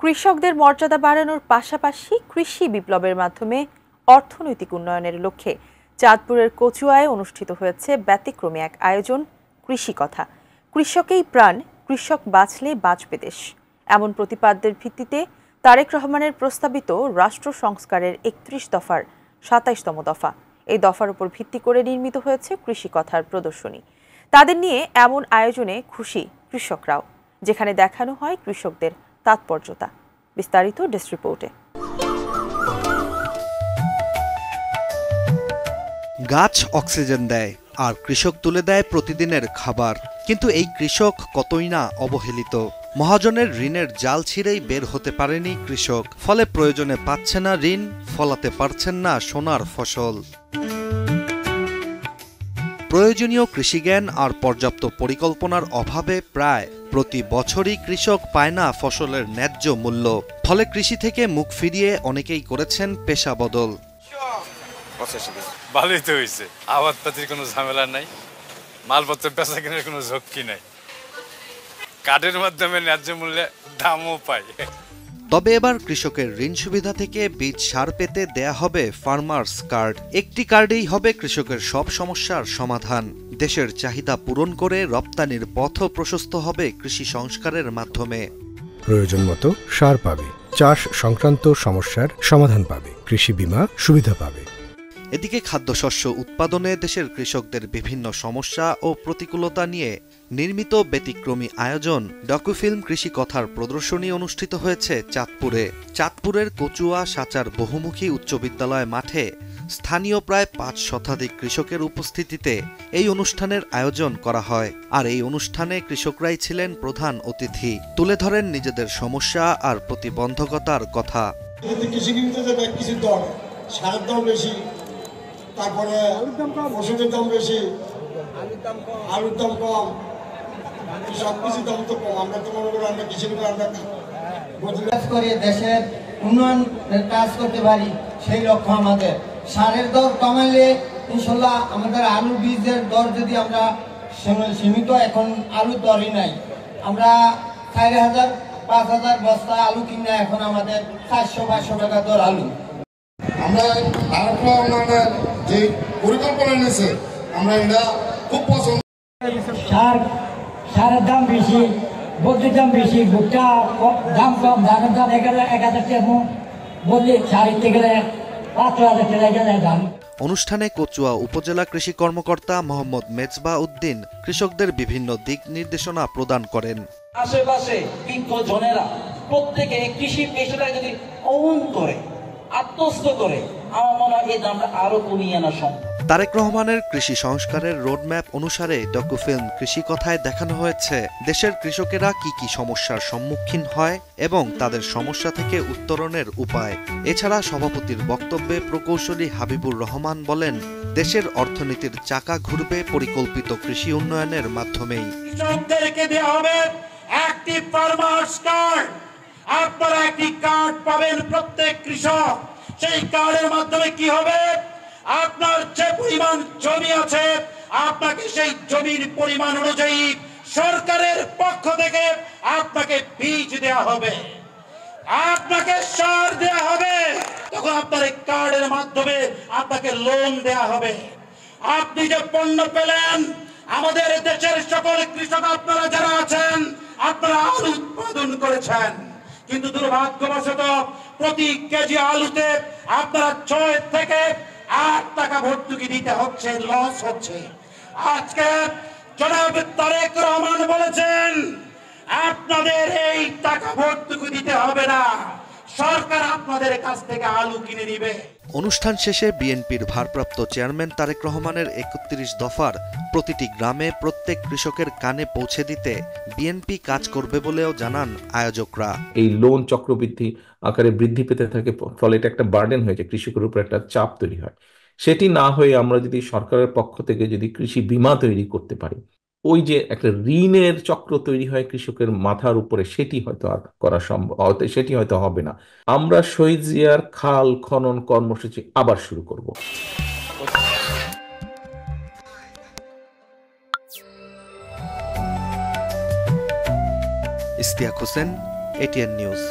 কৃষকদের মর্যাদা বাড়ানোর পাশাপাশি কৃষি বিপ্লবের মাধ্যমে অর্থনৈতিক উন্নয়নের লক্ষ্যে চাঁদপুরের কচুয়ায় অনুষ্ঠিত হয়েছে ব্যতিক্রমী এক আয়োজন কৃষি কথা। কৃষকেই প্রাণ, কৃষক বাঁচলে বাঁচবে দেশ, এমন প্রতিপাদ্যের ভিত্তিতে তারেক রহমানের প্রস্তাবিত রাষ্ট্র সংস্কারের ৩১ দফার ২৭তম দফা, এই দফার উপর ভিত্তি করে নির্মিত হয়েছে কৃষি কথার প্রদর্শনী। তাদের নিয়ে এমন আয়োজনে খুশি কৃষকরাও, যেখানে দেখানো হয় কৃষকদের তাৎপর্যতা। বিস্তারিত ডেস্ক রিপোর্টে। গাছ অক্সিজেন দেয় আর কৃষক তুলে দেয় প্রতিদিনের খাবার, কিন্তু এই কৃষক কতই না অবহেলিত। মহাজনের ঋণের জাল ছিঁড়েই বের হতে পারেনি কৃষক, ফলে প্রয়োজনে পাচ্ছে না ঋণ, ফলাতে পারছেন না সোনার ফসল। প্রয়োজনীয় কৃষিজ্ঞান আর পর্যাপ্ত পরিকল্পনার অভাবে প্রায় প্রতি বছরই কৃষক পায় না ফসলের ন্যায্য মূল্য, ফলে কৃষি থেকে মুখ ফিরিয়ে অনেকেই করেছেন পেশা বদল। ভালোই তো হয়েছে, আবাদপাতির কোনো ঝামেলা নাই, মালপত্র বেচা কেনার কোনো ঝক্কি নাই, কার্ডের মাধ্যমে ন্যায্য মূল্যে দামও পাই। তবে এবার কৃষকের ঋণ সুবিধা থেকে বীজ সার পেতে দেয়া হবে ফার্মার্স কার্ড। একটি কার্ডেই হবে কৃষকের সব সমস্যার সমাধান। দেশের চাহিদা পূরণ করে রপ্তানির পথও প্রশস্ত হবে কৃষি সংস্কারের মাধ্যমে। প্রয়োজন মতো সার পাবে, চাষ সংক্রান্ত সমস্যার সমাধান পাবে, কৃষি বীমা সুবিধা পাবে। এদিকে খাদ্যশস্য উৎপাদনে দেশের কৃষকদের বিভিন্ন সমস্যা ও প্রতিকূলতা নিয়ে নির্মিত ব্যতিক্রমী আয়োজন ডকুফিল্ম কৃষি কথার প্রদর্শনী অনুষ্ঠিত হয়েছে চাঁদপুরে। চাঁদপুরের কচুয়া সাচার বহুমুখী উচ্চ বিদ্যালয় মাঠে স্থানীয় প্রায় ৫ শতাধিক কৃষকের উপস্থিতিতে এই অনুষ্ঠানের আয়োজন করা হয়। আর এই অনুষ্ঠানে কৃষকরাই ছিলেন প্রধান অতিথি, তুলে ধরেন নিজেদের সমস্যা আর প্রতিবন্ধকতার কথা। সারের দাম বেশি, তারপরে ওষুধের দাম বেশি, আলুর দাম কম, সবকিছুর দাম তো কম। আমরা তো মনে করি আমরা কৃষির করে দেশের উন্নয়নের কাজ করতে পারি, সেই লক্ষ্য আমাদের। সারের দর কমাইলে ইনশাল্লাহ আমাদের আলু বীজের দর যদি আমরা সীমিত, এখন আলুর দরই নাই, আমরা ৪,০০০ ৫,০০০ বস্তা আলু কিনে এখন আমাদের ৪০০-৫০০ টাকা দর আলু। আমরা যে পরিকল্পনা নিয়েছে আমরা এটা খুব পছন্দ। সারের দাম বেশি, বলতে দাম বেশি, ভুট্টা দাম কম, ধানের দাম ১,০০০ টাকা বললে সার দিতে গেলে ৫,০০০ টাকা দাম। অনুষ্ঠানে কচুয়া উপজেলা কৃষি কর্মকর্তা মোহাম্মদ মেজবা উদ্দিন কৃষকদের বিভিন্ন দিক নির্দেশনা প্রদান করেন। আশেপাশে বিজ্ঞ জনেরা প্রত্যেকে কৃষি পেশাটা যদি অমন করে, আত্মস্থ করে, আমার মনে হয় এই দামটা আরো কমিয়ে আনা সম্ভব। তারেক রহমানের কৃষি সংস্কারের রোডম্যাপ অনুসারে ডকুফিল্ম কৃষি কথায় দেখানো হয়েছে দেশের কৃষকেরা কি কি সমস্যার সম্মুখীন হয় এবং তাদের সমস্যা থেকে উত্তরণের উপায়। এছাড়া সভাপতির বক্তব্যে প্রকৌশলী হাবিবুর রহমান বলেন, দেশের অর্থনীতির চাকা ঘুরবে পরিকল্পিত কৃষি উন্নয়নের মাধ্যমেই। কৃষকদেরকে দেওয়া হবে একটি ফার্মার্স কার্ড। আপনারা একটি কার্ড পাবেন প্রত্যেক কৃষক। সেই কার্ডের মাধ্যমে কি হবে, আপনার যে পরিমাণ জমি আছে আপনাকে সেই জমির পরিমাণ অনুযায়ী সরকারের পক্ষ থেকে আপনাকে বীজ দেওয়া হবে, আপনাকে সার দেওয়া হবে, তখন আপনার এই কার্ডের মাধ্যমে আপনাকে লোন দেওয়া হবে। আপনি যে পণ্য পেলেন, আমাদের দেশের সকল কৃষক আপনারা যারা আছেন, আপনারা আলু উৎপাদন করেছেন, কিন্তু দুর্ভাগ্যবশত প্রতি কেজি আলুতে আপনারা ৬ থেকে ৮ টাকা ভর্তুকি দিতে হচ্ছে, লস হচ্ছে। আজকে জনাব তারেক রহমান বলেছেন আপনাদের এই টাকা ভর্তুকি দিতে হবে না, সরকার আপনাদের কাছ থেকে আলু কিনে নিবে। অনুষ্ঠান শেষে বিএনপির ভারপ্রাপ্ত চেয়ারম্যান তারেক রহমানের ৩১ দফার প্রতিটি গ্রামে প্রত্যেক কৃষকের কানে পৌঁছে দিতে বিএনপি কাজ করবে বলেও জানান আয়োজকরা। এই লোন চক্রবৃদ্ধি আকারে বৃদ্ধি পেতে থাকে, ফলে এটা একটা বার্ডেন হয়েছে, কৃষকের উপর একটা চাপ তৈরি হয়। সেটি না হয়ে আমরা যদি সরকারের পক্ষ থেকে যদি কৃষি বীমা তৈরি করতে পারি, ওই যে একটা ঋণের চক্র তৈরি হয় কৃষকের মাথার উপরে, সেটি হয়তো আর করা সম্ভব, সেটি হয়তো হবে না। আমরা শহীদ জিয়ার খাল খনন কর্মসূচি আবার শুরু করব। Ishtiaq Hossain, ATN news.